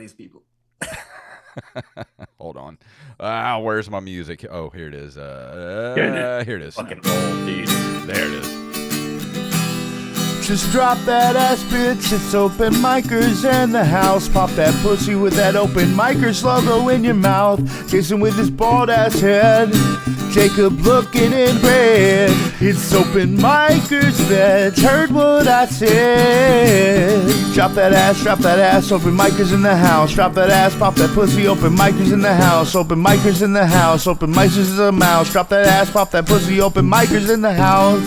these people. Hold on. Where's my music? Oh, here it is. Here it is. Fucking old, dude. There it is. Just drop that ass, bitch. It's OpenMicers in the house. Pop that pussy with that OpenMicers logo in your mouth. Jason with his bald ass head. Jacob looking in red. It's OpenMicers, bitch. Heard what I said. Drop that ass, OpenMicers in the house. Drop that ass, pop that pussy, OpenMicers in the house. OpenMicers in the house, OpenMicers is a mouse. Drop that ass, pop that pussy, OpenMicers in the house.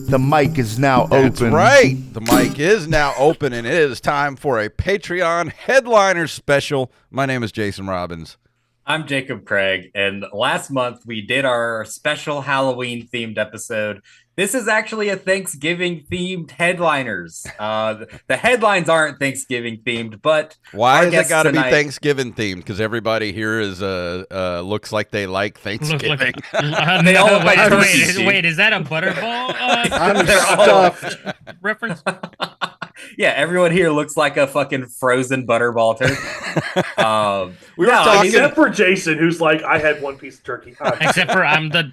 The mic is now open. That's right. The mic is now open, and it is time for a Patreon Headlinerz special. My name is Jason Robbins. I'm Jacob Craig, and last month we did our special Halloween-themed episode. This is actually a Thanksgiving-themed Headlinerz. The headlines aren't Thanksgiving-themed, but why has it got to be Thanksgiving-themed? Because everybody here is looks like they like Thanksgiving. They all look like turkeys. Wait, is that a Butterball? I'm stuffed. Reference? Yeah, everyone here looks like a fucking frozen Butterball turkey. We were talking, except for Jason, who's like, I had one piece of turkey. Except for I'm the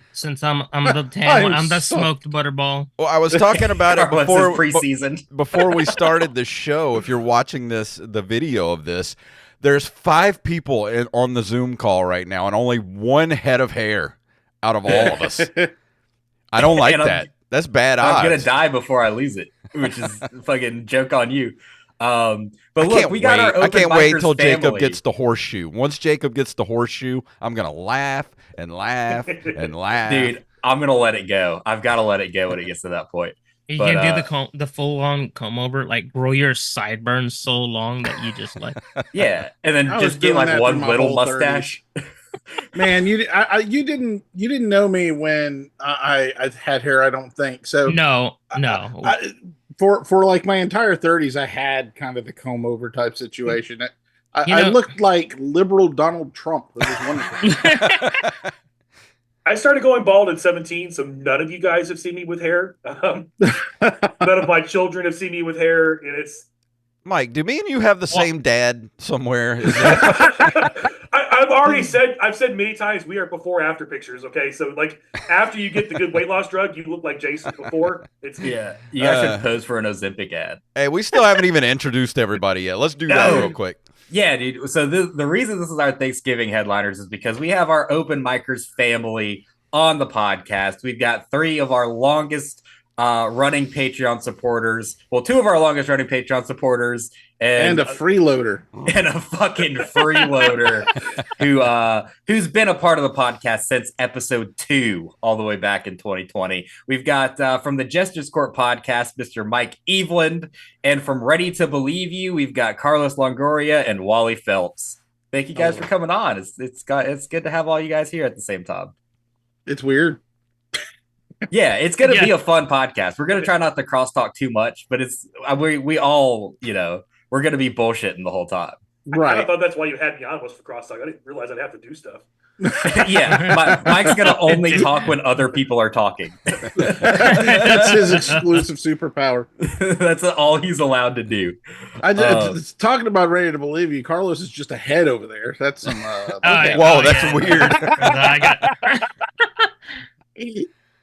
tan one. I'm the smoked Butterball. Well, I was talking about it before preseason. Before we started the show. If you're watching the video of this, there's 5 people on the Zoom call right now, and only one head of hair out of all of us. I don't like that. That's bad odds. I'm gonna die before I lose it, which is fucking joke on you. But look, we got our OpenMicersPodcast. I can't wait until Jacob gets the horseshoe. Once Jacob gets the horseshoe, I'm gonna laugh and laugh and laugh. Dude, I'm gonna let it go. I've got to let it go when it gets to that point. You can do the full on comb over, like grow your sideburns so long that you just like yeah, and then just get like one little mustache. Man, you didn't know me when I had hair. I don't think so. No. For like my entire 30s, I had kind of the comb over type situation. I looked like liberal Donald Trump. It was wonderful. I started going bald at 17, so none of you guys have seen me with hair. None of my children have seen me with hair, and it's. Mike, do me and you have the same dad somewhere? I've said many times we are before after pictures. Okay, so like after you get the good weight loss drug, you look like Jason before. You guys should pose for an Ozempic ad. Hey, we still haven't even introduced everybody yet. Let's do that real quick. Yeah, dude. So the reason this is our Thanksgiving Headlinerz is because we have our OpenMicers family on the podcast. We've got 3 of our longest running Patreon supporters. Well, 2 of our longest running Patreon supporters. And a freeloader. And a fucking freeloader who's been a part of the podcast since episode 2 all the way back in 2020. We've got from the Jester's Court podcast, Mr. Mike Evenland. And from Ready to Believe You, we've got Carlos Longoria and Wally Phelps. Thank you guys for coming on. It's good to have all you guys here at the same time. It's weird. Yeah, it's going to be a fun podcast. We're going to try not to crosstalk too much, but we all, we're going to be bullshitting the whole time. Right. I thought that's why you had me on was for crosstalk. I didn't realize I'd have to do stuff. Yeah, Mike's going to only talk when other people are talking. That's his exclusive superpower. That's all he's allowed to do. Talking about Ready to Believe You, Carlos is just a head over there. That's some. Whoa, that's weird.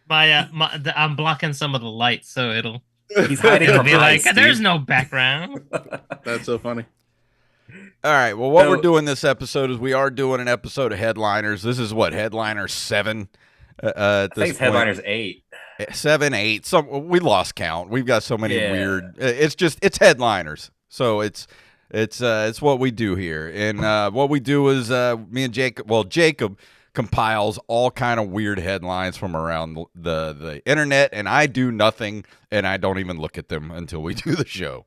I'm blocking some of the light, so it'll hiding from be ice, like, there's no background. That's so funny. All right. Well, what we're doing this episode is we are doing an episode of Headlinerz. This is what, Headlinerz 7? I think it's Headlinerz 8. 7, 8. We lost count. We've got so many weird. It's Headlinerz. So it's what we do here, and what we do is me and Jacob. Well, Jacob compiles all kind of weird headlines from around the internet, and I do nothing, and I don't even look at them until we do the show.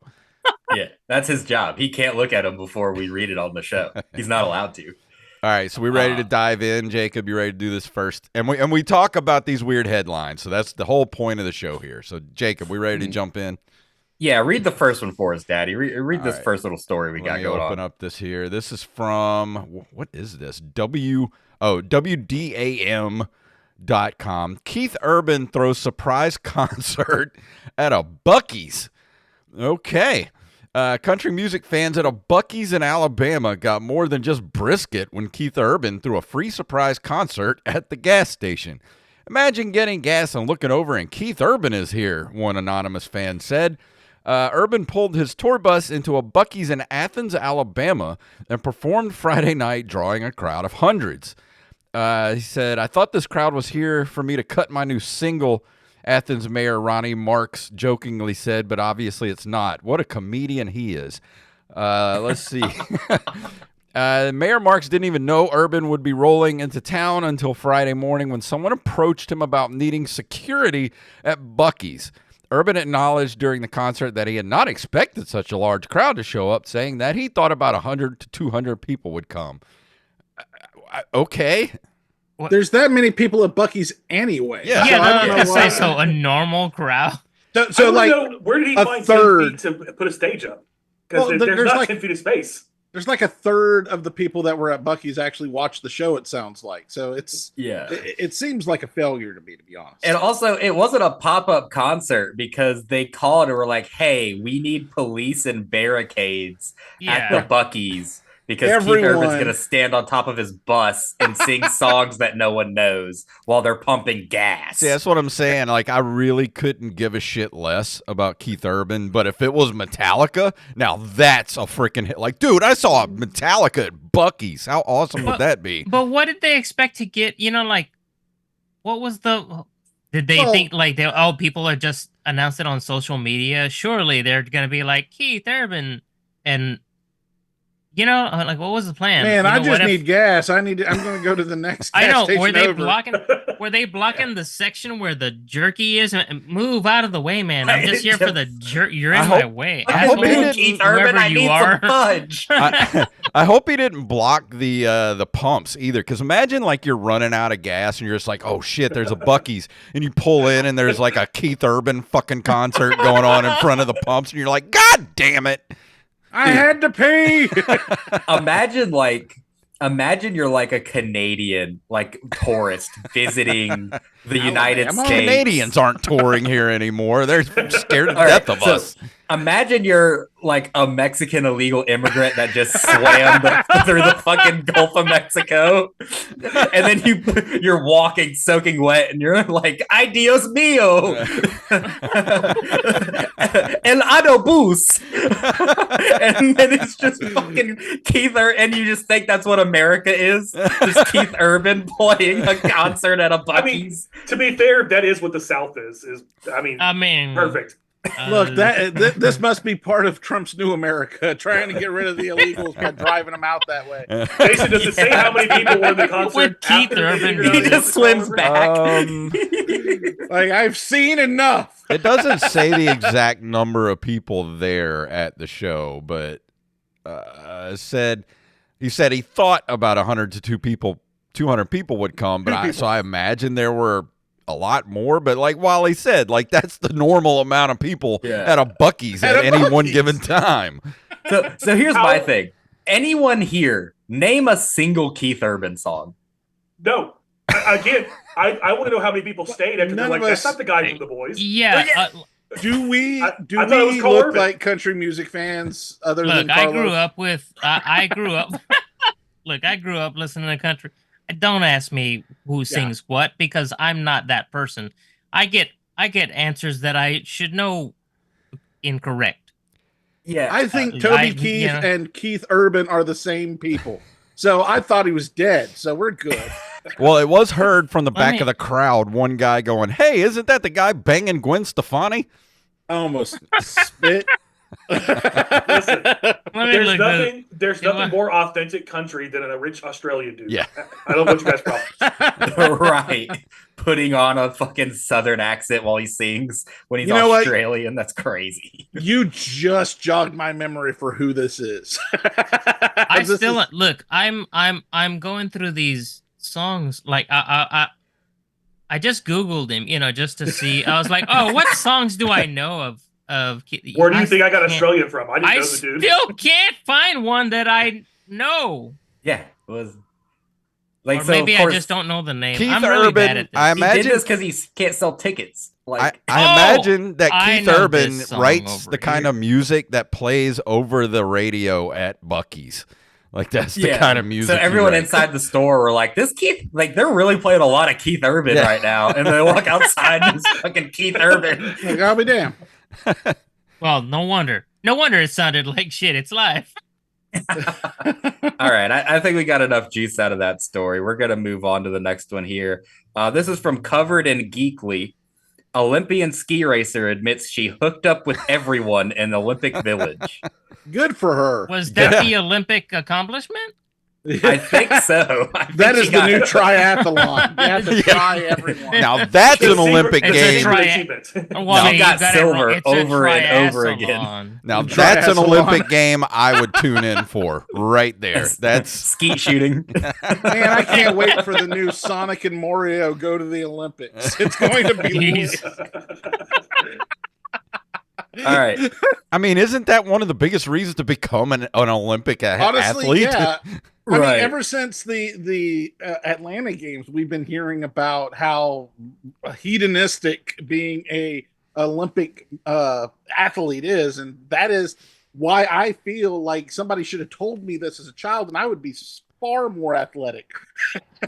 Yeah, that's his job. He can't look at them before we read it on the show. He's not allowed to. All right, so we ready to dive in, Jacob? You ready to do this first? And we talk about these weird headlines, so that's the whole point of the show here. So, Jacob, we ready to jump in? Yeah, read the first one for us, Daddy. Read this first little story we got going on. Open up this here. This is from, what is this? WDAM.com. Keith Urban throws surprise concert at a Buc-ee's. Okay. Country music fans at a Buc-ee's in Alabama got more than just brisket when Keith Urban threw a free surprise concert at the gas station. Imagine getting gas and looking over and Keith Urban is here, one anonymous fan said. Urban pulled his tour bus into a Buc-ee's in Athens, Alabama, and performed Friday night, drawing a crowd of hundreds. He said, "I thought this crowd was here for me to cut my new single," Athens Mayor Ronnie Marks jokingly said, but obviously it's not. What a comedian he is. Let's see. Mayor Marks didn't even know Urban would be rolling into town until Friday morning when someone approached him about needing security at Buc-ee's. Urban acknowledged during the concert that he had not expected such a large crowd to show up, saying that he thought about 100 to 200 people would come. Okay. There's that many people at Buc-ee's anyway. Yeah, so I don't know so a normal crowd. So like, where did he find 10 feet to put a stage up? Because there's not like 10 feet of space. There's like a third of the people that were at Buc-ee's actually watched the show, it sounds like. So it seems like a failure to me, to be honest. And also, it wasn't a pop-up concert because they called and were like, hey, we need police and barricades at the Buc-ee's because Keith Urban's going to stand on top of his bus and sing songs that no one knows while they're pumping gas. See, that's what I'm saying. Like, I really couldn't give a shit less about Keith Urban, but if it was Metallica, now that's a freaking hit. Like, dude, I saw Metallica at Buc-ee's. How awesome would that be? But what did they expect to get? You know, like, what was the... Did they think, like, people are just announced it on social media? Surely they're going to be like, Keith Urban and... You know, like, what was the plan? Man, I just need gas. I'm going to go to the next gas station. Were they blocking the section where the jerky is? Move out of the way, man. I'm just here for the jerky. You're in my way. I hope Keith Urban, I need some fudge. I hope he didn't block the pumps either, because imagine, like, you're running out of gas and you're just like, oh, shit, there's a Buc-ee's, and you pull in and there's, like, a Keith Urban fucking concert going on in front of the pumps, and you're like, God damn it. I had to pee. Imagine you're like a Canadian, like, tourist visiting the United States. Canadians aren't touring here anymore. They're scared to death of us. Imagine you're like a Mexican illegal immigrant that just swam through the fucking Gulf of Mexico, and then you're walking soaking wet, and you're like, "Ay Dios mío, el autobús," and then it's just fucking Keith and you just think that's what America is, just Keith Urban playing a concert at a Buc-ee's. To be fair, that is what the South is. I mean, perfect. Look, this must be part of Trump's new America, trying to get rid of the illegals by driving them out that way. Jason, does it say how many people were in the concert? With Keith Urban, he just swims back. Like, I've seen enough. It doesn't say the exact number of people there at the show, but he said he thought about 100 to 200 people would come, but so I imagine there were a lot more, but like Wally said, like, that's the normal amount of people at a Buc-ee's at any one given time. So here's my thing. Anyone here, name a single Keith Urban song. No. Again, I want to know how many people stayed after they're like, that's not the guy from The Boys. Yeah. Do we look like country music fans other than Carlos? I grew up Look, I grew up listening to country. Don't ask me who sings what, because I'm not that person. I get answers that I should know incorrect. Yeah, I think Toby Keith and Keith Urban are the same people. So I thought he was dead. So we're good. Well, it was heard from the back of the crowd. One guy going, "Hey, isn't that the guy banging Gwen Stefani?" I almost spit. Listen, there's nothing more authentic country than a rich Australian dude. Yeah. I don't know what you guys' problem. Right. Putting on a fucking southern accent while he sings when he's Australian. That's crazy. You just jogged my memory for who this is. I'm going through these songs. Like I just Googled him, just to see. I was like, oh, what songs do I know of? Where do you think I got Australian from? I didn't know the dude. Still can't find one that I know. Yeah, it was Or maybe I just don't know the name. Keith I'm really Urban, bad at this. I He imagine did this because he can't sell tickets. Like I imagine that I Keith know Urban this song writes over the kind here. of music that plays over the radio at Buc-ee's. Like that's the kind of music. So everyone inside the store were like, "This Keith, like they're really playing a lot of Keith Urban right now." And they walk outside and it's fucking Keith Urban. Like, I'll be damned. Well, no wonder. No wonder it sounded like shit. It's live. All right, I think we got enough juice out of that story. We're gonna move on to the next one here. This is from Covered in Geekly. Olympian ski racer admits she hooked up with everyone in Olympic Village. Good for her. Was that the Olympic accomplishment? I think so. That is the new triathlon. You have to try everyone. Now that's an Olympic It's a game. secret achievement. Well, She got silver over and over triathlon. again. Now The that's an triathlon. Olympic game I would tune in for right there. That's Skeet shooting. Man, I can't wait for the new Sonic and Mario go to the Olympics. It's going to be Jeez. All right. I mean, isn't that one of the biggest reasons to become an Olympic honestly, athlete? yeah. I Right. mean, ever since the Atlanta Games, we've been hearing about how hedonistic being a Olympic athlete is, and that is why I feel like somebody should have told me this as a child, and I would be far more athletic.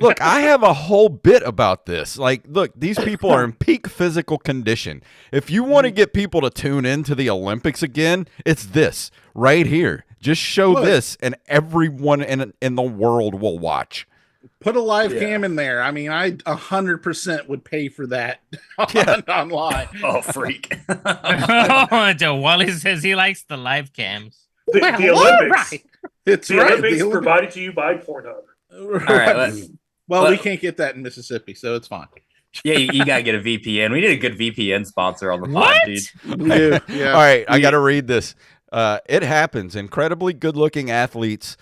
Look, I have a whole bit about this. Like, look, these people are in peak physical condition. If you want to get people to tune into the Olympics again, it's this right here. Just show Look. this, and everyone in the world will watch. Put a live cam in there. I mean, I 100% would pay for that online. Oh, freak. Wally says he likes the live cams. The Olympics. Right. It's The right. Olympics The Olympics. provided to you by Pornhub. All right. Well, let- we can't get that in Mississippi, so it's fine. Yeah, you got to get a VPN. We need a good VPN sponsor on the pod, What? dude. We do. Yeah. All right, I got to read this. It happens. Incredibly good-looking athletes,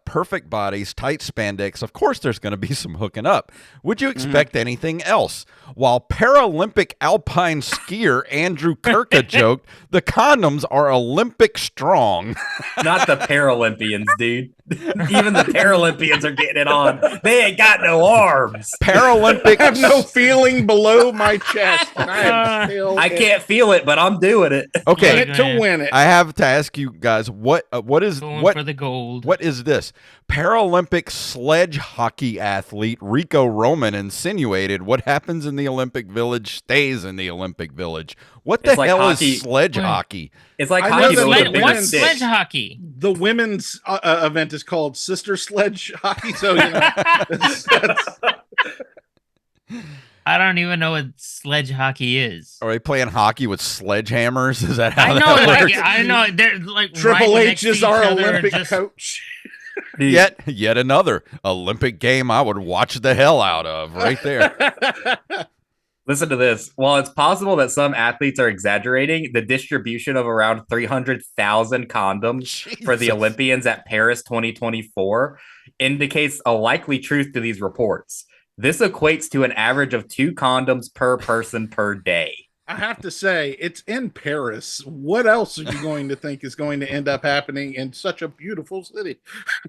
perfect bodies, tight spandex. Of course, there's going to be some hooking up. Would you expect anything else? While Paralympic alpine skier Andrew Kirka joked, the condoms are Olympic strong. Not the Paralympians, dude. Even the Paralympians are getting it on. They ain't got no arms. Paralympic. I have no feeling below my chest, and I am still I can't feel it, but I'm doing it. in Okay, it to win it. I have to ask you guys what is Going what for the gold. what is this? Paralympic sledge hockey athlete Rico Roman insinuated what happens in the Olympic Village stays in the Olympic Village. What the It's like hell hockey. is sledge Wait. hockey? It's like I know hockey, that but with a women's bigger What's stick. sledge hockey? The women's event is called Sister Sledge Hockey, so that's I don't even know what sledge hockey is. Are they playing hockey with sledgehammers? Is that how I that know, like, works? I know. They're like Triple right H next to is each our other, Olympic just- coach. Dude, Yet another Olympic game I would watch the hell out of right there. listen to this. While it's possible that some athletes are exaggerating, the distribution of around 300,000 condoms for the Jesus. Olympians at Paris 2024 indicates a likely truth to these reports. This equates to an average of 2 condoms per person per day. I have to say, it's in Paris. What else are you going to think is going to end up happening in such a beautiful city?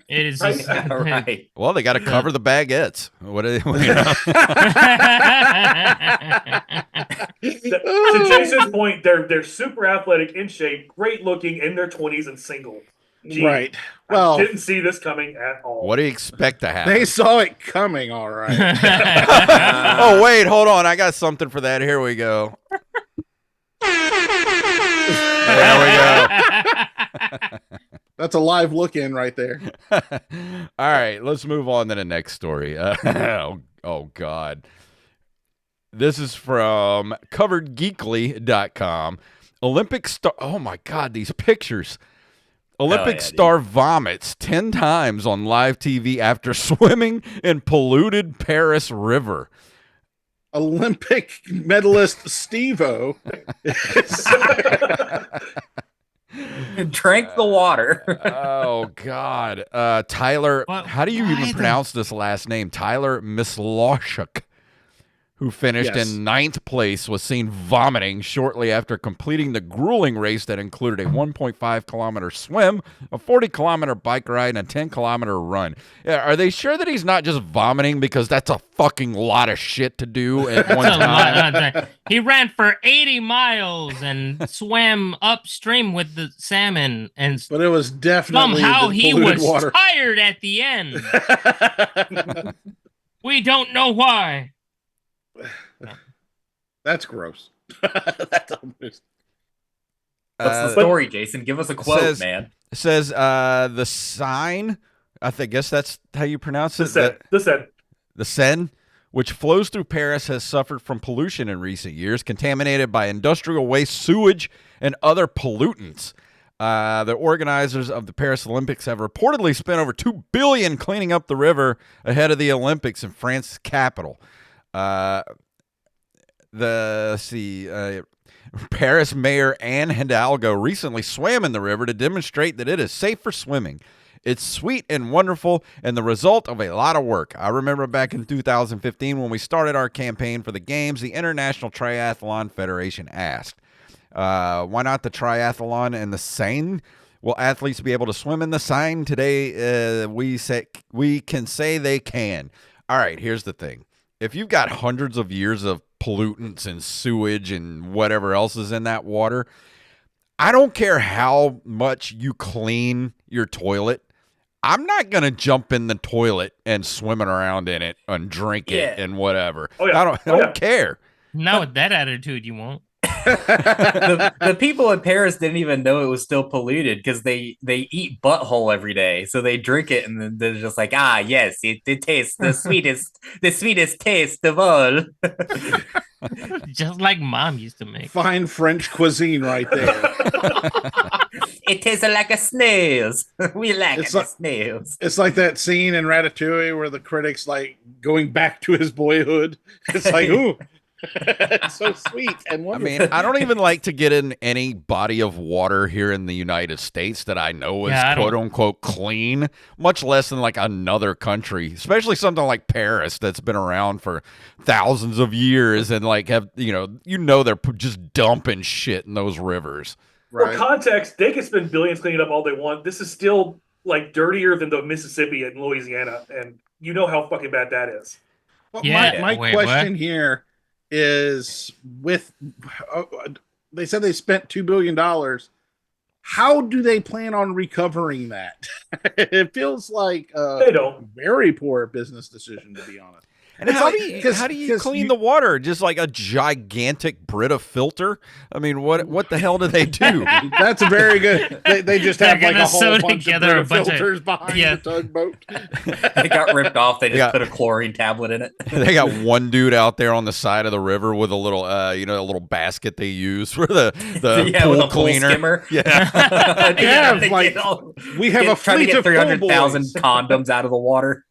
It is. Right. Just, Right. Well, they got to cover the baguettes. What? You know? To Jason's point, they're super athletic, in shape, great looking, in their 20s and single. Gee, Right. I Well, didn't see this coming at all. What do you expect to happen? they saw it coming, all right. Oh, wait, hold on. I got something for that. Here we go. There we go. That's a live look in right there. All right, let's move on to the next story. Oh, God. This is from coveredgeekly.com. Olympic star. Oh, my God, these pictures. Olympic yeah, star vomits 10 times on live TV after swimming in polluted Paris River. Olympic medalist Steve-O. Drank the water. Oh, God. Tyler, Well, how do you why even the- pronounce this last name? Tyler Mislawchuk. who finished Yes. in 9th place, was seen vomiting shortly after completing the grueling race that included a 1.5-kilometer swim, a 40-kilometer bike ride, and a 10-kilometer run. Yeah, are they sure that he's not just vomiting because that's a fucking lot of shit to do at one time? He ran for 80 miles and swam upstream with the salmon, and But it was definitely somehow the he polluted was water. tired at the end. We don't know why. That's gross. That's almost... What's the story, Jason? Give us a quote, man. It says the Seine, guess that's how you pronounce it. The Seine, which flows through Paris, has suffered from pollution in recent years, contaminated by industrial waste, sewage, and other pollutants. The organizers of the Paris Olympics have reportedly spent over $2 billion cleaning up the river ahead of the Olympics in France's capital. Paris Mayor Anne Hidalgo recently swam in the river to demonstrate that it is safe for swimming. It's sweet and wonderful and the result of a lot of work. I remember back in 2015 when we started our campaign for the Games, the International Triathlon Federation asked, why not the triathlon in the Seine? Will athletes be able to swim in the Seine? Today, we can say they can. All right, here's the thing. If you've got hundreds of years of pollutants and sewage and whatever else is in that water, I don't care how much you clean your toilet. I'm not going to jump in the toilet and swimming around in it and drink it and whatever. Oh, yeah. I don't care. Not with that attitude, you won't. The people in Paris didn't even know it was still polluted because they eat butthole every day, so they drink it and then they're just like, yes, it tastes the sweetest taste of all. Just like Mom used to make. Fine French cuisine right there. It tastes like a snails. We like snails. It's like that scene in Ratatouille where the critic's like going back to his boyhood. It's like, ooh. It's so sweet and wonderful. I mean, I don't even like to get in any body of water here in the United States that I know is quote unquote clean, much less than like another country, especially something like Paris that's been around for thousands of years and like have, they're just dumping shit in those rivers. For context, they can spend billions cleaning up all they want. This is still like dirtier than the Mississippi and Louisiana, and you know how fucking bad that is. Well, my question here is they said they spent $2 billion. How do they plan on recovering that? It feels like they don't. Very poor business decision, to be honest. And how do you clean the water? Just like a gigantic Brita filter? I mean, what the hell do they do? That's a very good. They just have like a whole bunch of Brita filters behind the tugboat. They got ripped off. They just put a chlorine tablet in it. They got one dude out there on the side of the river with a little, a little basket they use for the pool cleaner. Skimmer. Yeah, we have a trying to get 300,000 condoms out of the water.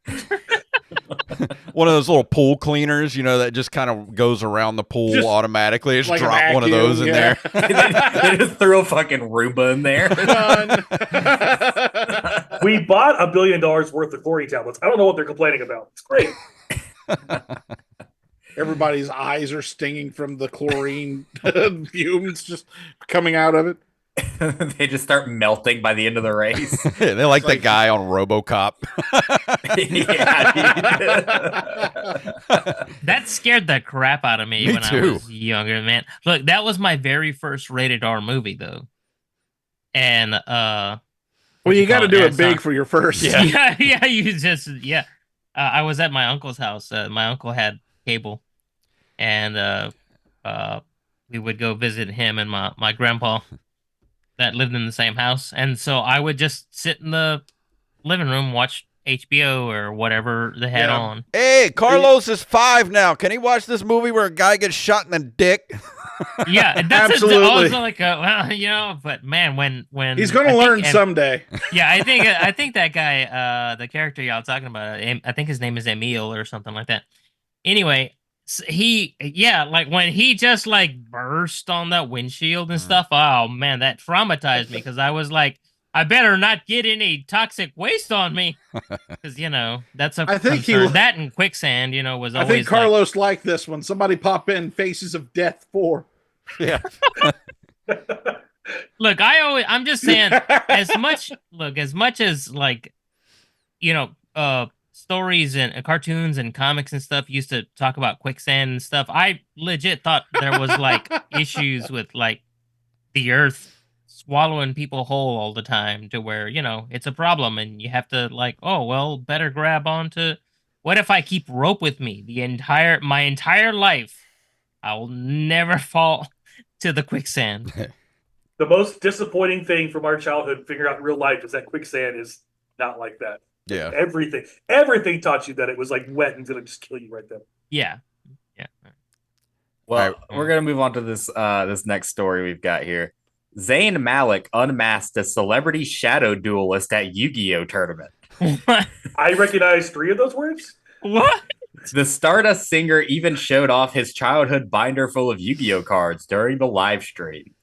One of those little pool cleaners, that just kind of goes around the pool automatically. Just like drop one of those in there. They just threw a fucking Roomba in there. We bought $1 billion worth of chlorine tablets. I don't know what they're complaining about. It's great. Everybody's eyes are stinging from the chlorine fumes just coming out of it. They just start melting by the end of the race. They're like the guy on RoboCop. That scared the crap out of me when I was younger, man. Look, that was my very first rated R movie, though. And well, you got to do it big for your first. I was at my uncle's house. My uncle had cable, and we would go visit him and my grandpa that lived in the same house. And so I would just sit in the living room, watch HBO or whatever they had on. Hey, Carlos is 5 now. Can he watch this movie where a guy gets shot in the dick? Yeah, that's absolutely. Also like but man, when he's going to learn someday. Yeah, I think that guy, the character y'all talking about, I think his name is Emil or something like that. Anyway, when he just like burst on that windshield and stuff. Oh man, that traumatized me because I was like I better not get any toxic waste on me, because that's a I think concern. That and quicksand, was I always. think Carlos liked this one. Somebody pop in Faces of Death 4. Yeah. Look, I'm just saying, as much as stories and cartoons and comics and stuff used to talk about quicksand and stuff, I legit thought there was issues with the earth swallowing people whole all the time, to where it's a problem and you have to better grab onto. What if I keep rope with me my entire life? I will never fall to the quicksand. The most disappointing thing from our childhood figuring out in real life is that quicksand is not like that. Yeah. Everything taught you that it was wet and gonna just kill you right then. Yeah. Well, we're gonna move on to this next story we've got here. Zayn Malik unmasked a celebrity shadow duelist at Yu-Gi-Oh tournament. What? I recognize 3 of those words. What? The Stardust singer even showed off his childhood binder full of Yu-Gi-Oh cards during the live stream.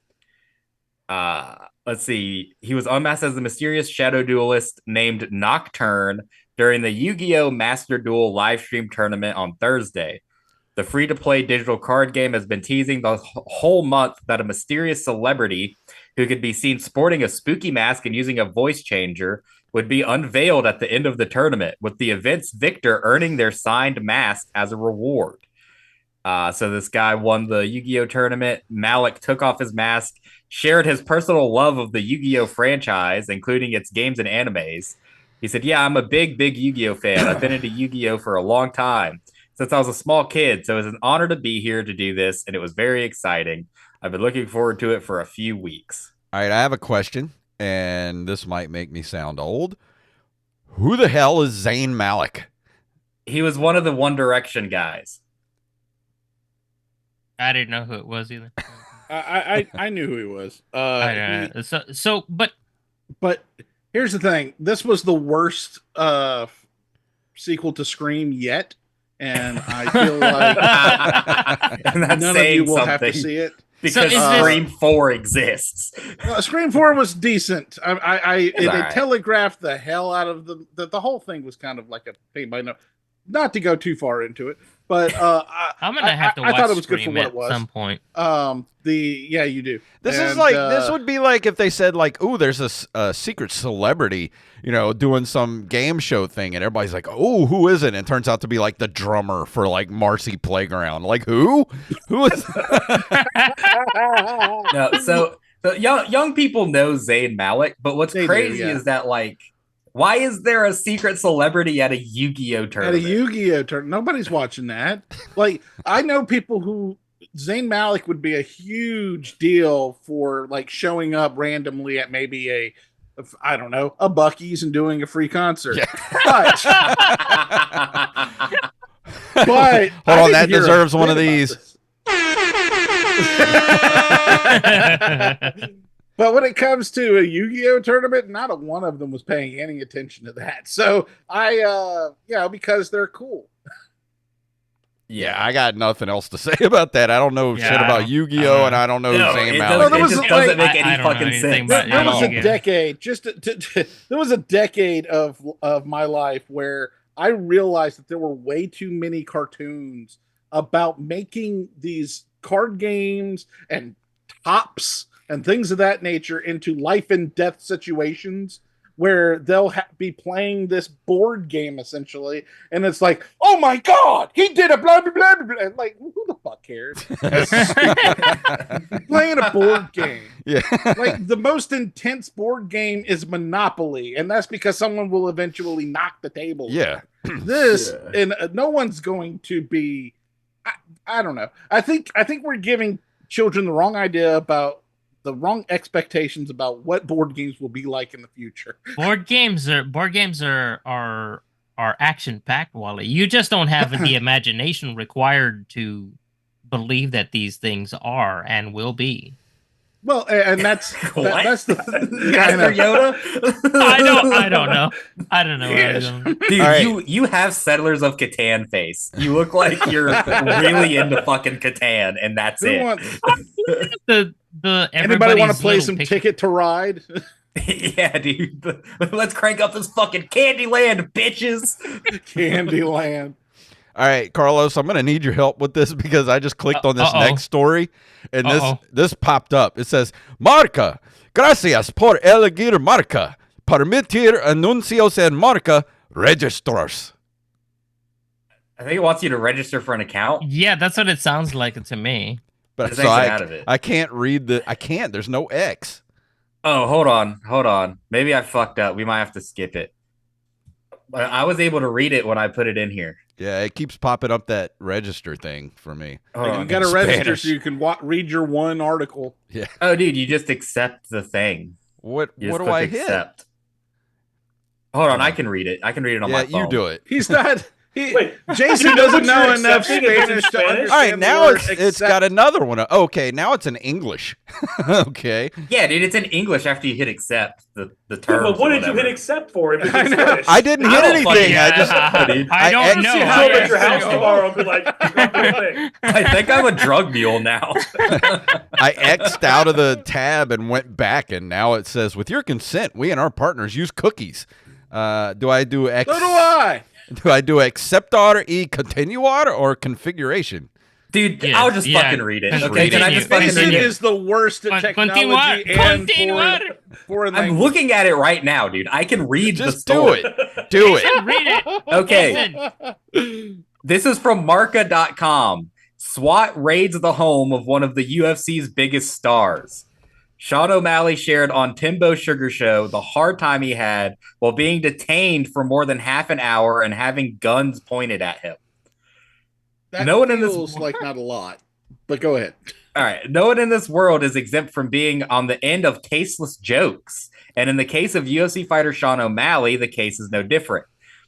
Let's see. He was unmasked as the mysterious shadow duelist named Nocturne during the Yu-Gi-Oh! Master Duel live stream tournament on Thursday. The free-to-play digital card game has been teasing the whole month that a mysterious celebrity who could be seen sporting a spooky mask and using a voice changer would be unveiled at the end of the tournament, with the event's victor earning their signed mask as a reward. So this guy won the Yu-Gi-Oh! Tournament. Malik took off his mask, shared his personal love of the Yu-Gi-Oh! Franchise, including its games and animes. He said, "Yeah, I'm a big Yu-Gi-Oh! Fan. I've been into Yu-Gi-Oh! For a long time, since I was a small kid, so it was an honor to be here to do this, and it was very exciting. I've been looking forward to it for a few weeks." All right, I have a question, and this might make me sound old. Who the hell is Zayn Malik? He was one of the One Direction guys. I didn't know who it was either. I knew who he was. But here's the thing: this was the worst sequel to Scream yet, and I feel like And that's none of you will something. have to see it. Because Scream 4 exists. Scream 4 was decent. It right. telegraphed the hell out of the whole thing was kind of like a pain by no. Not to go too far into it, but I'm gonna have to watch I thought it was Scream good for what at it was. some point. You do. This is this would be like if they said "Ooh, there's a secret celebrity, doing some game show thing," and everybody's like, "Oh, who is it?" And it turns out to be the drummer for Marcy Playground. Who? Who is? No, so young people know Zayn Malik, but what's crazy is that why is there a secret celebrity at a Yu-Gi-Oh tournament? At a Yu-Gi-Oh tournament, nobody's watching that. I know people who Zayn Malik would be a huge deal for showing up randomly at maybe a Buc-ee's and doing a free concert. Yeah. But hold on, that deserves one of these. But when it comes to a Yu-Gi-Oh tournament, not a one of them was paying any attention to that. So because they're cool. Yeah, I got nothing else to say about that. I don't know shit about Yu-Gi-Oh, and I don't know Zayn Malik. It just doesn't make any fucking sense. There was a decade, there was a decade of my life where I realized that there were way too many cartoons about making these card games and tops and things of that nature into life and death situations where they'll be playing this board game essentially, and it's like, oh my god, he did a blah blah blah blah. Who the fuck cares? Playing a board game. Yeah. The most intense board game is Monopoly, and that's because someone will eventually knock the table. Yeah. And no one's going to be. I don't know. I think we're giving children the wrong idea about. The wrong expectations about what board games will be like in the future. Board games are action packed, Wally. You just don't have the imagination required to believe that these things are and will be. Well, and that's that's the Master Yoda. I don't know. Yes. Dude, you have Settlers of Catan face. You look like you're really into fucking Catan, and that's it. Anybody want to play some Ticket to Ride? Yeah, dude. Let's crank up this fucking Candyland, bitches. Candyland. All right, Carlos, I'm going to need your help with this because I just clicked on this next story, and this popped up. It says, Marca, gracias por elegir Marca. Permitir anuncios en Marca registros. I think it wants you to register for an account. Yeah, that's what it sounds like to me. But Just so exit out of it. I can't read I can't. There's no X. Oh, hold on. Maybe I fucked up. We might have to skip it. But I was able to read it when I put it in here. Yeah, it keeps popping up that register thing for me. You got to register so you can read your one article. Yeah. Oh, dude, you just accept the thing. What do click I accept. hit? Hold on, I can read it. I can read it on my phone. Yeah, you do it. He's not. Wait, Jason doesn't know enough accepting if it's in Spanish to Spanish? understand. All right, the now word it's got another one. Okay, now it's in English. Okay. Yeah, dude, it's in English after you hit accept the terms. But what or did you hit whatever. accept for? If it's in Spanish? I didn't hit I don't anything. fucking- I don't know. Show how up at your to- house tomorrow and be like, thing. I think I'm a drug mule now. I X'd out of the tab and went back, and now it says, with your consent, we and our partners use cookies. Do I do So do I. Do I do acceptar y continuar or configuration? Dude, Yeah, I'll just yeah. fucking read it. Just Okay, read can it. I just fucking Jason read it? is the worst at technology and foreign I'm language. looking at it right now, dude. I can read the Just do story. it. Do it. Read it. Okay. Listen. This is from Marca.com. SWAT raids the home of one of the UFC's biggest stars. Sean O'Malley shared on Timbo Sugar Show the hard time he had while being detained for more than half an hour and having guns pointed at him. That No one in this- feels like not a lot, but go ahead. All right. No one in this world is exempt from being on the end of tasteless jokes. And in the case of UFC fighter Sean O'Malley, the case is no different.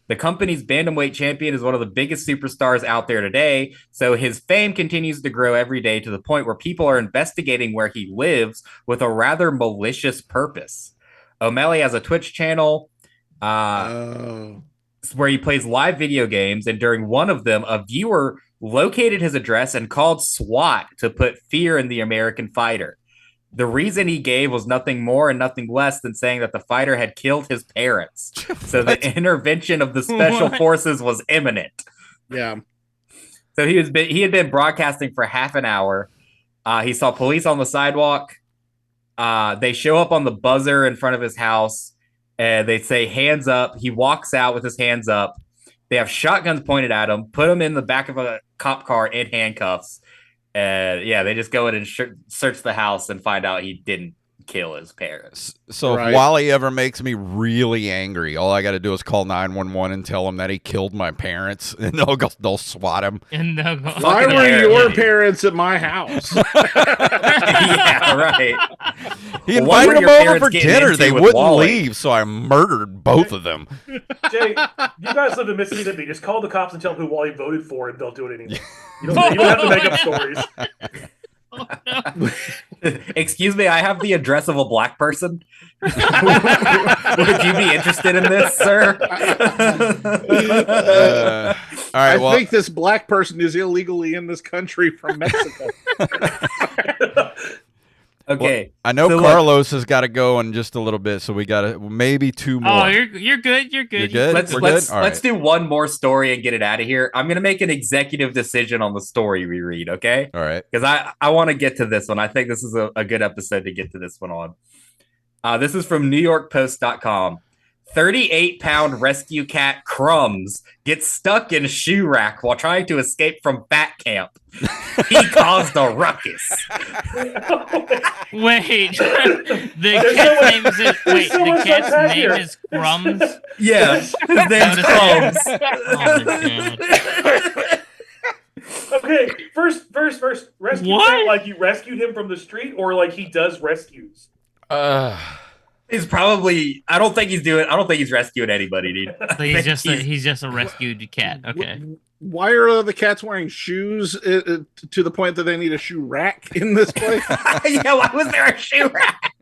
The company's bantamweight champion is one of the biggest superstars out there today, so his fame continues to grow every day to the point where people are investigating where he lives with a rather malicious purpose. O'Malley has a Twitch channel where he plays live video games, and during one of them, a viewer located his address and called SWAT to put fear in the American fighter. The reason he gave was nothing more and nothing less than saying that the fighter had killed his parents. So the intervention of the special forces was imminent. Yeah. So he had been broadcasting for half an hour. He saw police on the sidewalk. They show up on the buzzer in front of his house, and they say hands up. He walks out with his hands up. They have shotguns pointed at him, put him in the back of a cop car in handcuffs. They just go in and search the house and find out he didn't kill his parents. So Right. if Wally ever makes me really angry, all I got to do is call 911 and tell him that he killed my parents, and they'll swat him. And they'll go, Why Fucking were your hilarious. parents at my house? Yeah, right. He Well, what invited were them your over parents for getting dinner. into They with wouldn't Wally? leave, so I murdered both of them. Jay, you guys live in Mississippi. Just call the cops and tell them who Wally voted for, and they'll do it anyway. You don't have to make up stories. oh, no. Excuse me, I have the address of a black person. Would you be interested in this, sir? All right, I think this black person is illegally in this country from Mexico. Okay. I know So, look, Carlos has got to go in just a little bit, so we got to maybe two more. Oh, you're good. You're good. You're good? let's We're let's good? All let's right. do one more story and get it out of here. I'm gonna make an executive decision on the story we read, okay? All right. Because I want to get to this one. I think this is a good episode to get to this one on. This is from NewYorkPost.com. 38-pound rescue cat Crumbs gets stuck in shoe rack while trying to escape from fat camp. He caused a ruckus. Wait, the There's cat's no- name is there's so the much cat's unpack name here. is Crumbs. Yeah, his name's Crumbs. Oh my god. Okay, first, rescue What? cat, like you rescued him from the street, or like he does rescues. He's probably. I don't think he's rescuing anybody, dude. So he's just a rescued cat. Okay. Why are the cats wearing shoes to the point that they need a shoe rack in this place? Yeah, why was there a shoe rack?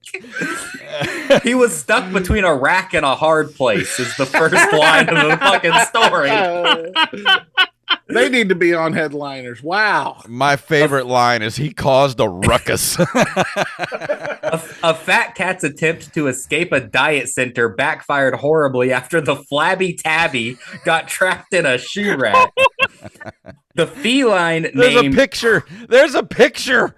He was stuck between a rack and a hard place. Is the first line of the fucking story. They need to be on Headliners. Wow. My favorite line is he caused a ruckus. A fat cat's attempt to escape a diet center backfired horribly after the flabby tabby got trapped in a shoe rack. The feline There's named... a picture. There's a picture.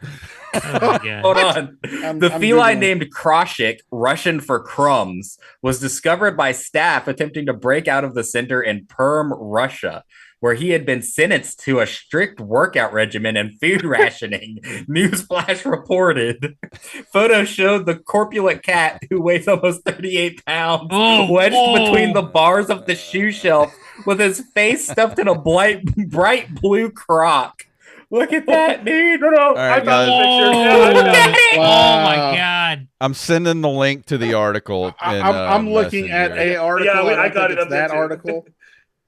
Oh my God. Hold on. I'm Feline Googling. named Kroshik, Russian for crumbs, was discovered by staff attempting to break out of the center in Perm, Russia, where he had been sentenced to a strict workout regimen and food rationing. Newsflash reported. Photos showed the corpulent cat, who weighs almost 38 pounds, wedged between the bars of the shoe shelf with his face stuffed in a bright blue crock. Look at that, dude. No, right, I found the guys. picture. Yeah, I found it. Oh my God. I'm sending the link to the article. I'm looking at Messenger. a article. Yeah, I don't got think it it's up there that too. article.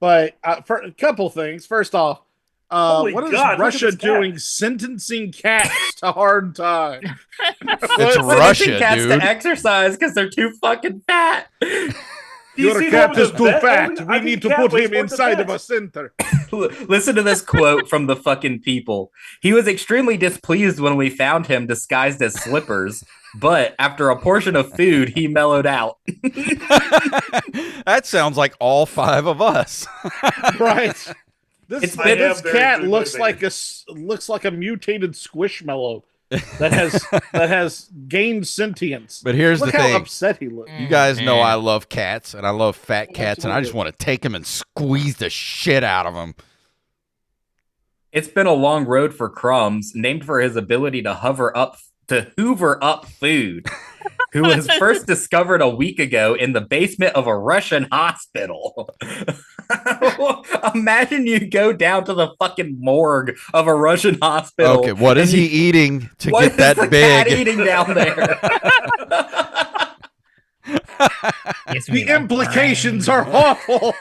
But for a couple things. First off, Holy what is God, look at Russia this cat. doing sentencing cats to hard time? It's Sentencing Russia, cats dude. to exercise because they're too fucking fat. Do you Your see cat that with is the too vet? fat. I We think need to cat put weighs him more than inside of vet. a center. Listen to this quote from the fucking People. He was extremely displeased when we found him disguised as slippers, but after a portion of food, he mellowed out. That sounds like all 5 of us. Right. It's This been- this very cat food looks motivated. looks like a mutated squishmallow that has gained sentience. But here's Look the how thing. upset he looks. You guys know Man. I love cats, and I love fat cats, and I just want to take them and squeeze the shit out of them. It's been a long road for Crumbs, named for his ability to hoover up food, who was first discovered a week ago in the basement of a Russian hospital. Imagine you go down to the fucking morgue of a Russian hospital. Okay, what is and he eating to what get is that the cat big? eating down there? Gives me The implications are awful.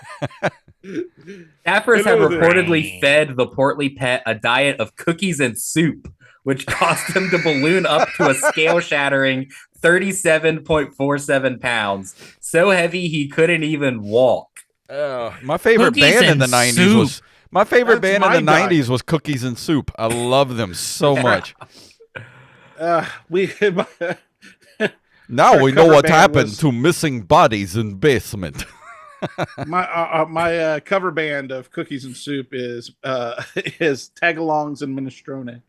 Staffers have Hello there. reportedly fed the portly pet a diet of cookies and soup, which caused him to balloon up to a scale-shattering 37.47 pounds. So heavy he couldn't even walk. My favorite Cookies band in and the 90s soup. was my favorite That's band in the my diet. 90s was Cookies and Soup. I love them so much. We Now Our we know cover what band happened was- to missing bodies in basement. my cover band of Cookies and Soup is Tagalongs and Minestrone.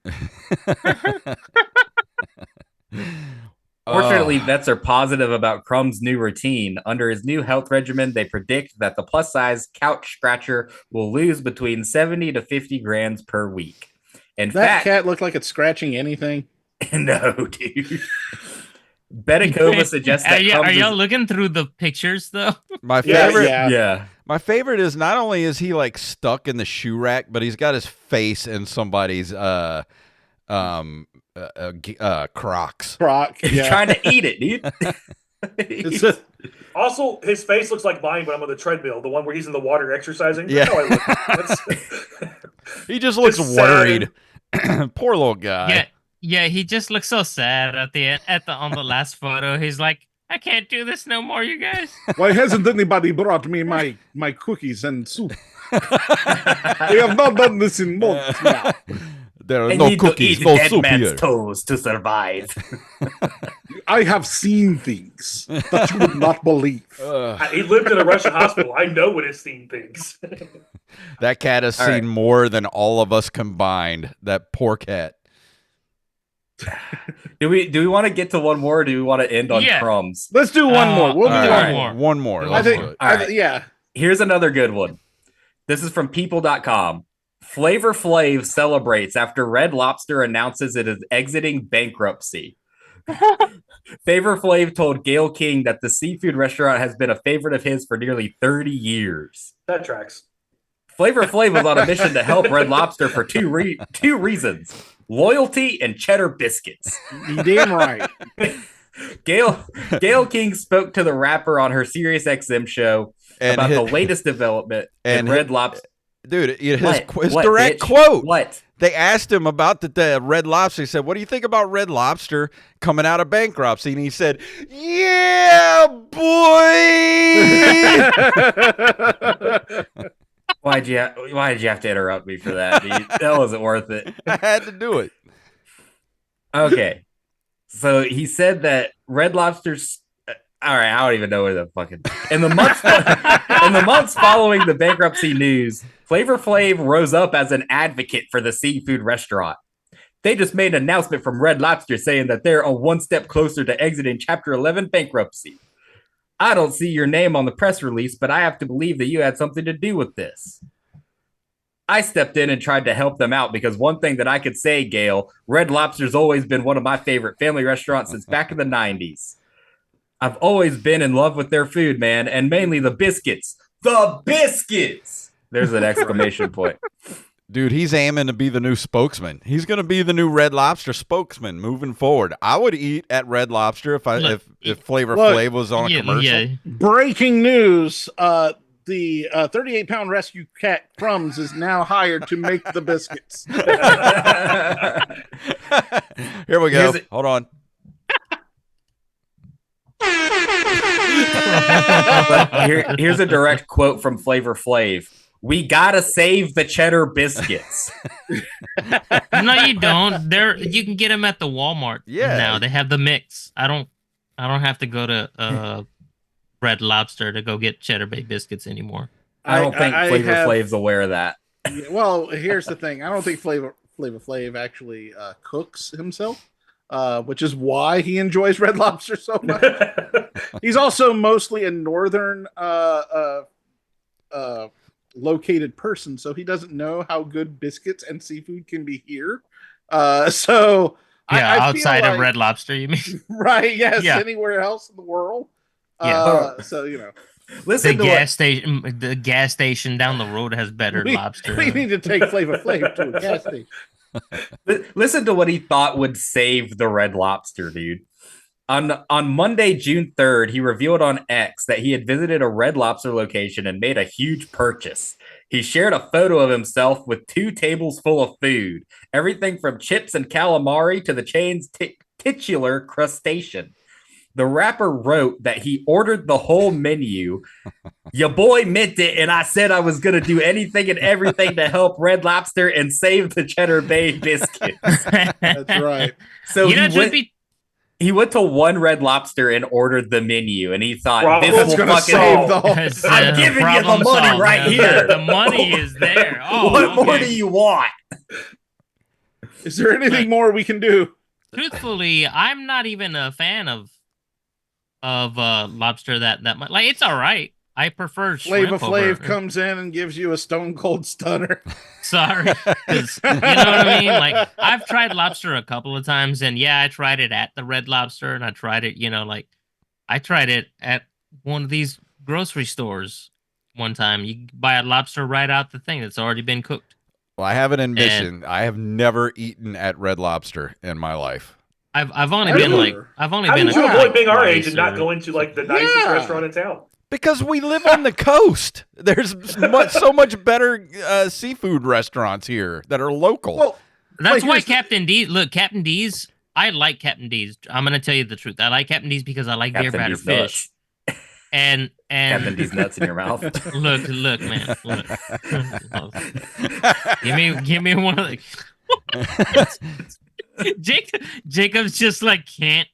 Fortunately, vets are positive about Crumb's new routine. Under his new health regimen, they predict that the plus-size couch scratcher will lose between 70 to 50 grams per week. In That fact, cat looked like it's scratching anything. no, dude. Bedakova suggests that Are Crumbs y'all is... looking through the pictures though? My Yeah, favorite yeah. My favorite is not only is he like stuck in the shoe rack, but he's got his face in somebody's Crocs. Croc. He's Yeah. trying to eat it, dude. It's just, Also, his face looks like mine when I'm on the treadmill, the one where he's in the water exercising. Yeah. That's how I look. That's- He just looks Just sad. worried. Poor little guy. Yeah, yeah. He just looks so sad at the end. On the last photo, he's like, "I can't do this no more, you guys." why hasn't anybody brought me my cookies and soup? We have not done this in months now. There are I no need cookies, to eat no dead soup man's here. toes to survive. I have seen things that you would not believe. He lived in a Russian hospital. I know what his seen things. That cat has All seen right. more than all of us combined. That poor cat. Do we want to get to one more, or do we want to end on Yeah. Crumbs? Let's do one more. We'll do All one right, more. One more. I I Let's think, do it. All right. yeah. Here's another good one. This is from people.com. Flavor Flav celebrates after Red Lobster announces it is exiting bankruptcy. Flavor Flav told Gail King that the seafood restaurant has been a favorite of his for nearly 30 years. That tracks. Flavor Flav was on a mission to help Red Lobster for two reasons: loyalty and cheddar biscuits. You damn right. Gail King spoke to the rapper on her SiriusXM show about the latest development in Red Lobster. Dude, his What, direct bitch? quote. What? They asked him about the Red Lobster. He said, "What do you think about Red Lobster coming out of bankruptcy?" And he said, "Yeah, boy." Why Why did you have to interrupt me for that, dude? That wasn't worth it. I had to do it. Okay. So he said that Red Lobster's all right, I don't even know where the fucking in the months following the bankruptcy news, Flavor Flav rose up as an advocate for the seafood restaurant. They just made an announcement from Red Lobster saying that they're one step closer to exiting Chapter 11 bankruptcy. I don't see your name on the press release, but I have to believe that you had something to do with this. I stepped in and tried to help them out because one thing that I could say, Gail, Red Lobster's always been one of my favorite family restaurants since back in the 90s. I've always been in love with their food, man, and mainly the biscuits. The biscuits! There's an exclamation point. Dude, he's aiming to be the new spokesman. He's going to be the new Red Lobster spokesman moving forward. I would eat at Red Lobster if Flavor Flav was on a commercial. Yeah. Breaking news, the 38-pound rescue cat Crumbs is now hired to make the biscuits. Here we go. Hold on. Here's a direct quote from Flavor Flav. We gotta save the cheddar biscuits. No, you don't. You can get them at the Walmart. Yeah. Now they have the mix. I don't have to go to Red Lobster to go get cheddar bay biscuits anymore. I don't think Flavor Flav's aware of that. Well, here's the thing. I don't think Flavor Flav actually cooks himself. Which is why he enjoys Red Lobster so much. He's also mostly a northern located person, so he doesn't know how good biscuits and seafood can be here. So I outside of Red Lobster, you mean? Right? Yes. Yeah. Anywhere else in the world. Yeah. So listen. The gas station down the road has better lobster. We need to take Flavor Flav to a gas station. Listen to what he thought would save the Red Lobster, dude. On Monday, June 3rd, he revealed on X that he had visited a Red Lobster location and made a huge purchase. He shared a photo of himself with 2 tables full of food, everything from chips and calamari to the chain's titular crustacean. The rapper wrote that he ordered the whole menu. Your boy meant it, and I said I was going to do anything and everything to help Red Lobster and save the Cheddar Bay biscuits. That's right. So he went to one Red Lobster and ordered the menu, and he thought, this will fucking save the whole... I'm giving you the money right here. The money is there. Oh, what more do you want? Is there anything more we can do? Truthfully, I'm not even a fan of lobster that much. Like, it's all right. I prefer shrimp. Flavor Flav comes in and gives you a stone cold stunner. Sorry. You know what I mean? Like, I've tried lobster a couple of times, and yeah, I tried it at the Red Lobster, and I tried it, I tried it at one of these grocery stores one time. You buy a lobster right out the thing that's already been cooked. Well, I have an admission. I have never eaten at Red Lobster in my life. I've only been How did you avoid being our age and not going to like the nicest restaurant in town? Because we live on the coast. There's so much better seafood restaurants here that are local. Well, that's why Captain D. Look, Captain D's. I like Captain D's. I'm gonna tell you the truth. I like Captain D's because I like their batter fish. And Captain D's nuts in your mouth. Look, man. Look. give me one of the. Jacob's just like can't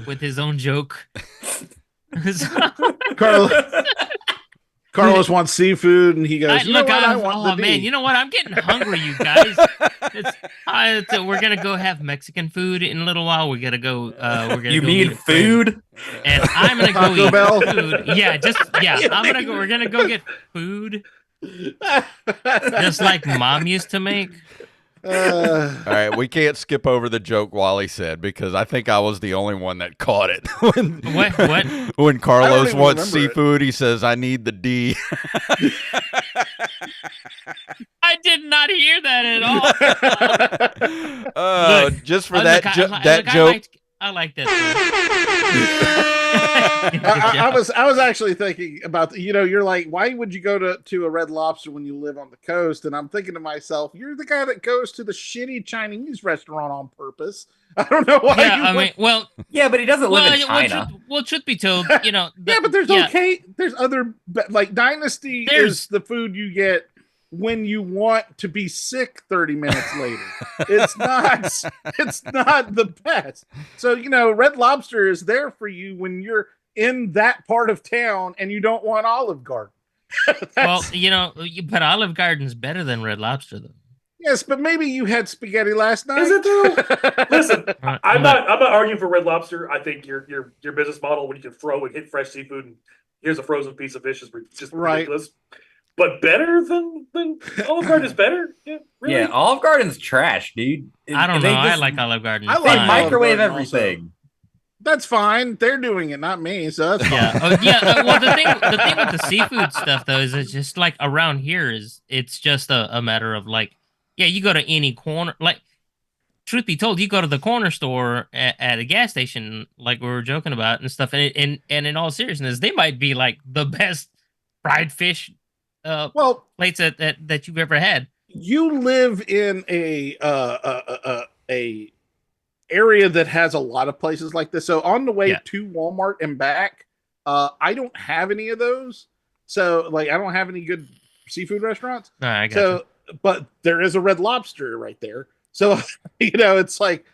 with his own joke. Carlos wants seafood, and he goes, I want the man, D. you know what? I'm getting hungry, you guys. We're gonna go have Mexican food in a little while. We're gonna go. You mean food? And I'm gonna go eat food. Yeah, we're gonna go get food, just like Mom used to make. All right, we can't skip over the joke Wally said because I think I was the only one that caught it. When Carlos wants seafood, he says, "I need the D." I did not hear that at all. Look, just for that joke. I like that. I was actually thinking about, you're like, why would you go to a Red Lobster when you live on the coast? And I'm thinking to myself, you're the guy that goes to the shitty Chinese restaurant on purpose. I don't know why. Yeah, but he doesn't live in China. Truth be told, yeah, but there's there's other, like Dynasty is the food you get when you want to be sick 30 minutes later. It's not the best. So, Red Lobster is there for you when you're in that part of town and you don't want Olive Garden. Well, but Olive Garden's better than Red Lobster, though. Yes, but maybe you had spaghetti last night. Is it though? Listen, I'm not arguing for Red Lobster. I think your business model when you can throw and hit fresh seafood and here's a frozen piece of fish is just ridiculous. But better than Olive Garden is better? Yeah, really? Yeah, Olive Garden's trash, dude. I don't know. I like Olive Garden. I They like microwave Olive Garden everything. That's fine. They're doing it, not me. So that's fine. Yeah. Well, the thing with the seafood stuff though is it's just like around here it's just a matter of like, yeah, you go to any corner. Like, truth be told, you go to the corner store at a gas station, like we were joking about and stuff, and in all seriousness, they might be like the best fried fish plates that you've ever had. You live in a area that has a lot of places like this. So on the way to Walmart and back, I don't have any of those. So like I don't have any good seafood restaurants. No, I got you. But there is a Red Lobster right there. So it's like,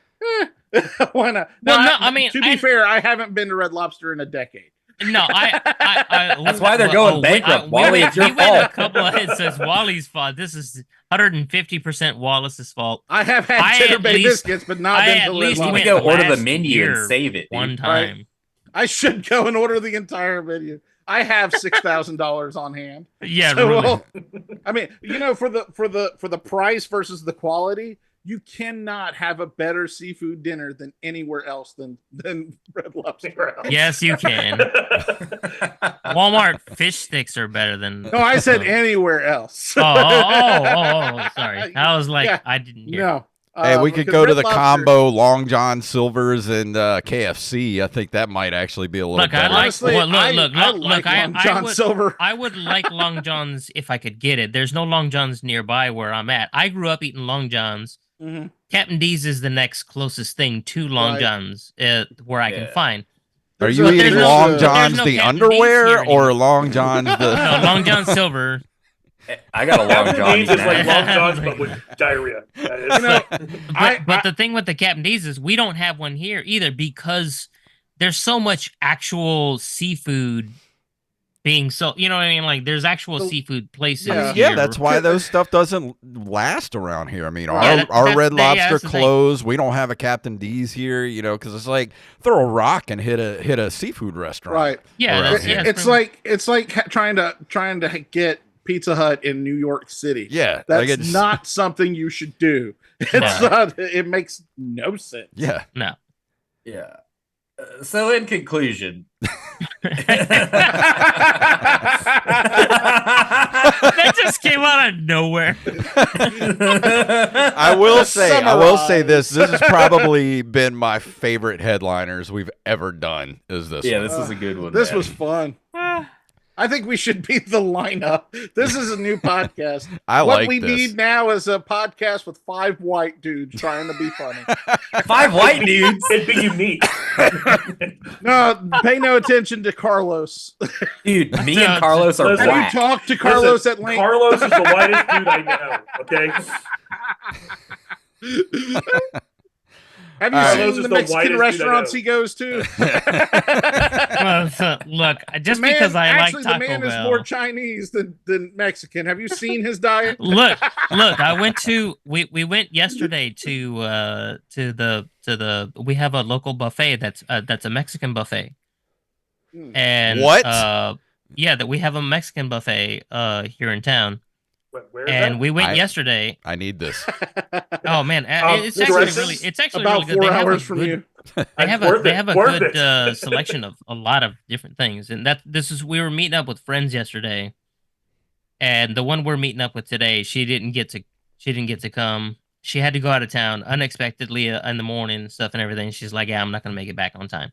why not? To be fair, I haven't been to Red Lobster in a decade. No, That's why they're going bankrupt. Wally, it's your we went fault. a couple of hits. It's Wally's fault. This is 150% Wallace's fault. I have had Cheddar Bay biscuits, but not been to Red You Lobster. need to go order the last menu year and save it. Dude. one time. Right. I should go and order the entire menu. I have $6,000 on hand. Yeah, So, really. well, I mean, for the price versus the quality, you cannot have a better seafood dinner than anywhere else than Red Lobster. Yes, you can. Walmart fish sticks are better than. No, I said anywhere else. Oh, sorry. I was like, I didn't hear. No. Hey, we could because go to Red the Lobster- combo Long John Silver's and KFC. I think that might actually be a little Look, I better. like. Honestly, Well, I look. like Long John Silver. I would like Long Johns if I could get it. There's no Long Johns nearby where I'm at. I grew up eating Long Johns. Mm-hmm. Captain D's is the next closest thing to Long Right. Johns where I can find. Are There's you a- eating there's Long a- John's there's no the Captain D's underwear here anymore. or Long John's the? No, Long John Silver. I got a long Captain john. D's is like now. Long John's, but with diarrhea. But the thing with the Captain D's is we don't have one here either because there's so much actual seafood being so, you know what I mean? Like there's actual seafood places. Yeah. Yeah, here. that's why those stuff doesn't last around here. I mean, Yeah, our Red Lobster that's the thing. closed. We don't have a Captain D's here, because it's like throw a rock and hit a seafood restaurant. Right. Yeah, around that's, here. yeah, It's like trying to get Pizza Hut in New York City. Yeah, That's like it's- not something you should do. It's not. It makes no sense. Yeah. no. Yeah. So in conclusion, That just came out of nowhere. I will say this. Summarize. This has probably been my favorite Headliners we've ever done. Is this? yeah, one. this is a good one. This man. was fun. I think we should beat the lineup. This is a new podcast. I what like we this. need now is a podcast with 5 white dudes trying to be funny. 5 white dudes. It'd be unique. No, pay no attention to Carlos. Dude, me and Carlos are Listen, Have you black. talked to Carlos Listen, at length? Carlos is the whitest dude I know. Okay. Have you All right. seen Carlos the is the Mexican whitest dude I restaurants know. he goes to? Well, so, look, just The man- because I actually, like Taco the man Bell. is more Chinese than Mexican. Have you seen his diet? Look, I went to we went yesterday to the we have a local buffet that's a Mexican buffet. And What? Yeah, that we have a Mexican buffet here in town. Where is And that? we went I- yesterday. I need this. Oh man, it's this actually is really About really 4 good. They have a hours from good- you. They That's have worth a they it, have a worth good it. selection of a lot of different things, and we were meeting up with friends yesterday, and the one we're meeting up with today, she didn't get to come. She had to go out of town unexpectedly in the morning and stuff and everything. She's like, "Yeah, I'm not gonna make it back on time."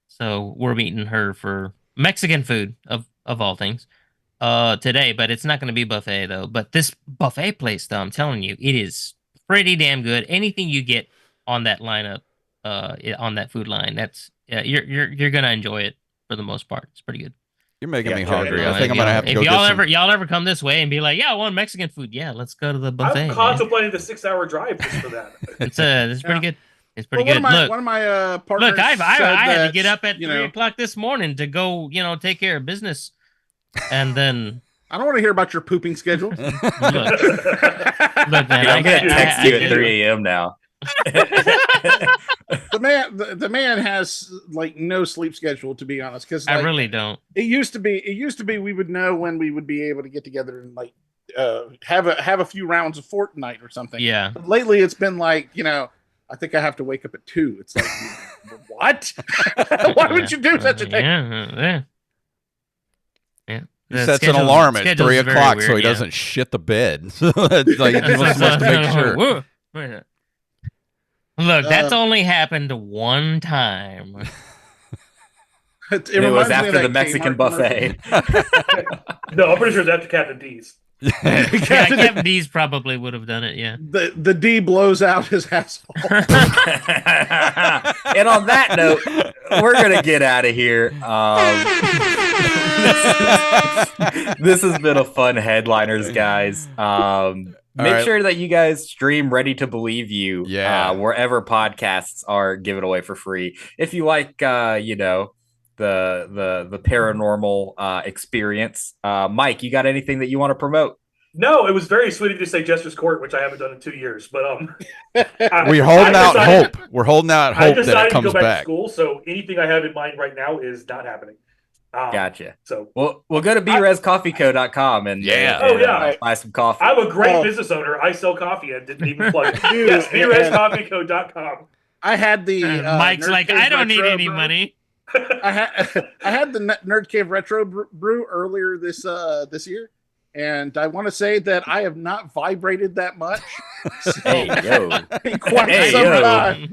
So we're meeting her for Mexican food of all things today, but it's not gonna be buffet though. But this buffet place, though, I'm telling you, it is pretty damn good. Anything you get on that lineup, on that food line, that's you're gonna enjoy it for the most part. It's pretty good. You're making me Yeah, hungry. sure. I think I'm gonna have to if go y'all ever come this way and be like, yeah, I want Mexican food. Yeah, let's go to the buffet. I'm man. contemplating the 6-hour drive just for that. It's pretty good. It's pretty Well, good. one of my partners. Look, I had to said get up at that, 3 o'clock this morning to go, take care of business, and then I don't want to hear about your pooping schedule. look, man, I'm gonna text you at 3 a.m. now. The man has like no sleep schedule, to be honest. Because I really don't. It used to be we would know when we would be able to get together and like have a few rounds of Fortnite or something. Yeah. But lately, it's been like I think I have to wake up at 2. It's like what? Why would you do such a thing? Yeah. He sets an alarm at 3 o'clock so he doesn't shit the bed. It's like he wants to make sure. Look, that's only happened one time. It was after the Mexican buffet. No, I'm pretty sure that's Captain D's. Yeah, Captain D's probably would have done it. Yeah. The D blows out his asshole. And on that note, we're gonna get out of here. This has been a fun Headlinerz, guys. Make sure that you guys stream Ready to Believe You wherever podcasts are given away for free. If you like, the paranormal experience. Mike, you got anything that you want to promote? No, it was very sweet of you to say Jester's Court, which I haven't done in 2 years. But we're holding out hope. We're holding out hope that it comes to go back back. To school, so anything I have in mind right now is not happening. Gotcha. So we'll go to brezcoffeeco.com and buy some coffee. I'm a great business owner. I sell coffee and didn't even plug it. Yes, brezcoffeeco.com. I had the Mike's Nerd like, Cave I don't need Retro any brew. money. I had the Nerd Cave Retro brew earlier this year, and I want to say that I have not vibrated that much. Hey yo! In quite some time.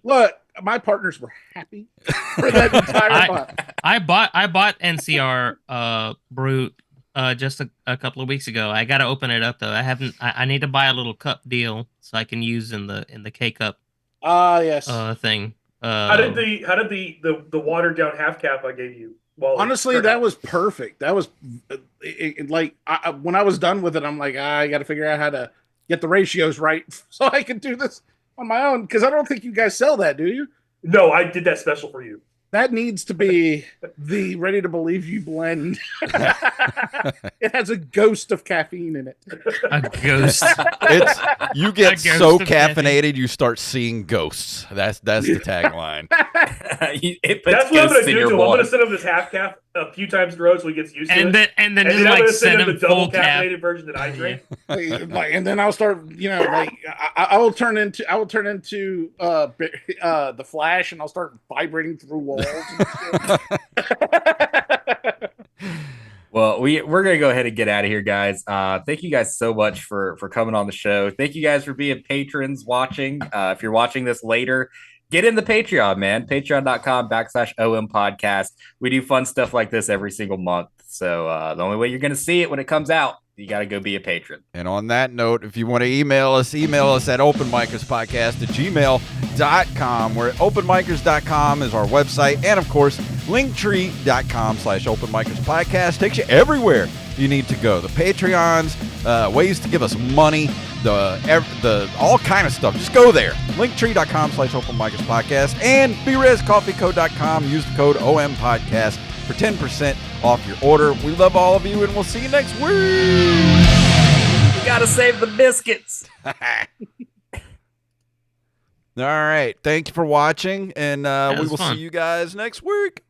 Look, my partners were happy for that entire month. I bought NCR brew just a couple of weeks ago. I got to open it up though. I need to buy a little cup deal so I can use in the K cup. Yes. How Thing. did the watered down half cap I gave you? Honestly, that was perfect. That was when I was done with it, I'm like, I got to figure out how to get the ratios right so I can do this on my own. Because I don't think you guys sell that, do you? No, I did that special for you. That needs to be the Ready to Believe You blend. It has a ghost of caffeine in it. A ghost. You get so caffeinated, you start seeing ghosts. That's the tagline. That's what I'm going to do. I'm going to send him this half cap a few times in a row so he gets used to it. And then just I'm like going to send him him the double full cap. caffeinated version that I drink. And then I'll start, I will turn into the Flash, and I'll start vibrating through walls. Well, we're gonna go ahead and get out of here, guys. Thank you guys so much for coming on the show. Thank you guys for being patrons watching. If you're watching this later, get in the Patreon, man. Patreon.com/OM podcast. We do fun stuff like this every single month. So the only way you're gonna see it when it comes out, you got to go be a patron. And on that note, if you want to email us at openmicerspodcast@gmail.com. We're at openmicers.com is our website. And, of course, Linktr.com/openmicerspodcast takes you everywhere you need to go. The Patreons, ways to give us money, the all kind of stuff. Just go there. Linktree.com/openmicerspodcast and brezcoffeeco.com. Use the code OMPodcast for 10% off your order. We love all of you, and we'll see you next week. You gotta save the biscuits. All right. Thank you for watching, and we will see you guys next week.